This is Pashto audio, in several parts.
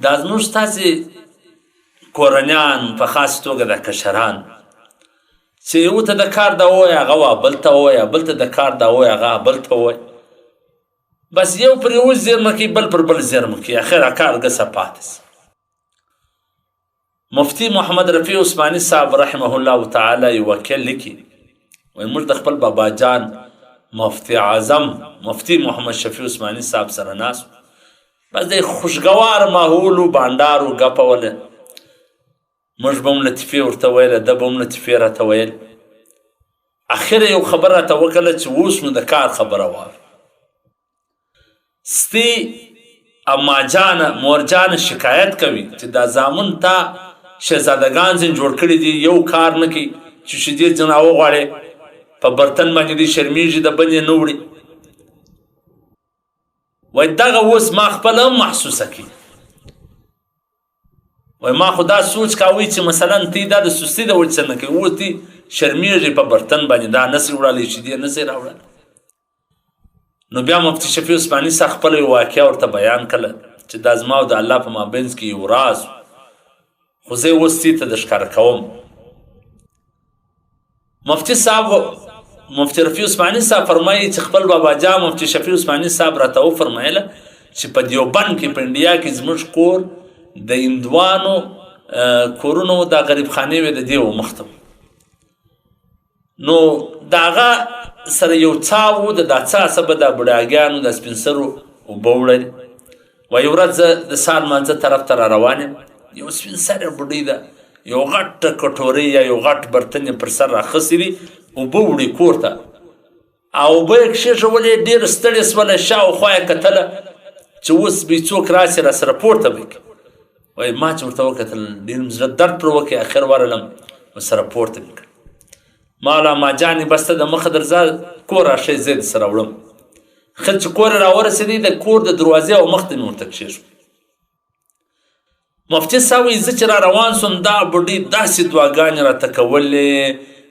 دا زموږ ستاسې کورنیان په خاص توګه د کشران چې یو ته د کار دا ووایه هغه وا بل ته ووایه بل ته د کار دا ووایه هغه بل ته ووایه بس یو پر یو زیرمه کوي بل پر بل زیرمه کوي اخر کار ګسه پاتې سي مفتی محمد رفیع عثماني صاحب رحمه الله تعالی یو وکیل لیکي وایي موږ د خپل بابا جان مفتی اعظم مفتی محمد شفیع عثماني صاحب سره ناست بس د خوشګوار ماحول و بانډار و ګپه وله موږ به هم لطیفې ورته ویله ده به هم لطیفې راته ویل اخر یو خبر راته وکړله چې اوس نو د کار خبره واوره ستی اما جانه مور جانه شکایت کوي چې دا زامن تا شهزادګان ځین جوړ کړي دي یو کار نه کوي چې شیدې ځنه وغواړې په برتن باندې دې شرمیږي د بل یې نه وړي وایي دغه اوس ما خپله هم محسوسه کړي وای ما خو دا سوچ کاوی چې مثلا تی دا د سستی د وجه نه کوي اوس تی شرمیږي په برتن باندې دا نسې وړلی شیدې نسې راوړلی نو بیا مفتی شفیع عثماني صاحب خپله یو واقعه ورته بیان کړه چې دا زما او د الله په مابینځ کې یو راز خو زه اوس تی ته د ښکاره کوم مفتی رفیع عثماني صاحب فرمایي چې خپل بابا جان مفتی شفیع عثماني صاحب راته وفرمایله چې په دیوبند کې په انډیا کې زموږ کور د هندوانو کورونو دا غریب خانې وې د دې و مخته نو د هغه سره یو څا و د دا څا څه به دا بوډاګانو د سپین سرو اوبه وړلې وایي ورځ زه د سهار لمانځه طرف ته را روان یم یو سپین سره بوډۍ ده یو غټه کټورۍ یا یو غټ برتن یې پر سر راخیستې دي اوبه وړي کور ته او اوبه یې کښېښولې ډېره ستړې شوله شاوخوا یې کتله چې اوس به څوک راسي را سره پورته به کړي وایي ما چې ورته وکتل ډېر مې زړه درد پر وکړي اخر ورغلم ورسره پورته مې کړ ما ویل اما جانې بس ته د مخه درځه کور راشئ زه یې درسره وړم ښه چې کور یې راورسېدی د کور د دروازې او مخ ته مې ورته کښېښود مفتي صاحب وایي زه چې را روان سوم دا بوډۍ داسې دعاګانې راته کولې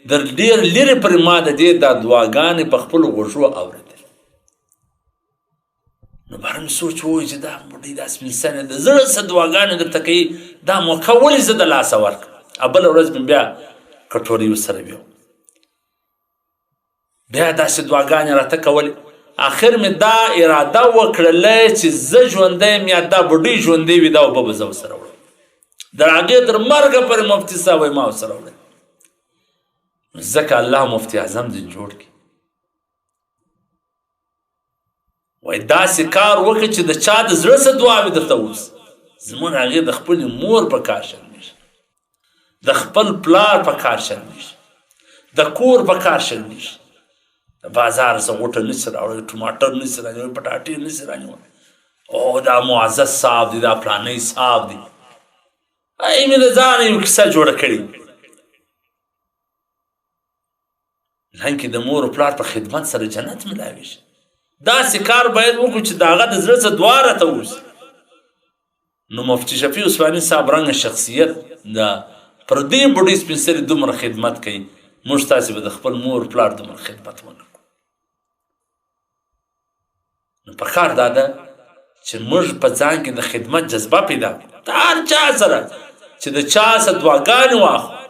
در ډېر لرې پرې ما د دې دا دعاګانې په خپلو غوږو اورېدلې نو بهر مې سوچ ووایي چې دا بوډۍ دا سپین سرې د زړه څه دعاګانې درته کوي دا موقع ولې زه د لاسه ورکړم بله ورځ مې بیا کټورۍ ورسره بیوم بیا داسې دعاګانې راته کولې آخر مې دا اراده وکړله چې زه ژوندی یم یا دا بوډۍ ژوندۍ وي دا اوبه به زه ورسره وړم د هغې تر مرګه پورې مفتي صاحب وایي ما ورسره وړل ځکه الله مفتي اعظم دې جوړ کړي وایي داسې کار وکړه چې د چا د زړه څه دعا وي درته اوس زموږ هغې د خپلې مور په کار شرمېږي د خپل پلار په کار شرمېږي د کور په کار شرمېږي د بازار څه غوټه نشي راوړی ټماټر نشي رانیولی پټاټې نشي رانیولی او دا معزز صاحب دی دا پلانی صاحب دی ای مې د ځانه یو کیسه جوړه کړې لکه د مور و پلار په خدمت سره جنت ملاویږي داسې کار باید وکړو چې د هغه د زړه څه دعا راته ووسي نو مفتي شفیع عثماني صاحب رنګه شخصیت د پر دې بوډۍ سپین سرې دومره خدمت کوي موږ تاسې به د خپل مور پلار دومره خدمت ونه کړو نو پکار دا ده چې موږ په ځان کې د خدمت جذبه پیدا کړو د هر چا سره چې د چا څه دعاګانې واخلو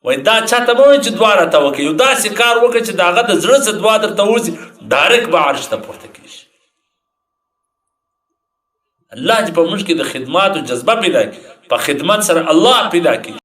وایي دا چاته مه وایي چې دعا راته وکړي یو داسې کار وکړه چې د هغه د زړه څه دعا درته وځي ډایرکټ به عرش ته پورته کېږي الله چې په موږ کې د خدماتو جذبه پیدا کړي په خدمت سره الله پیدا کړي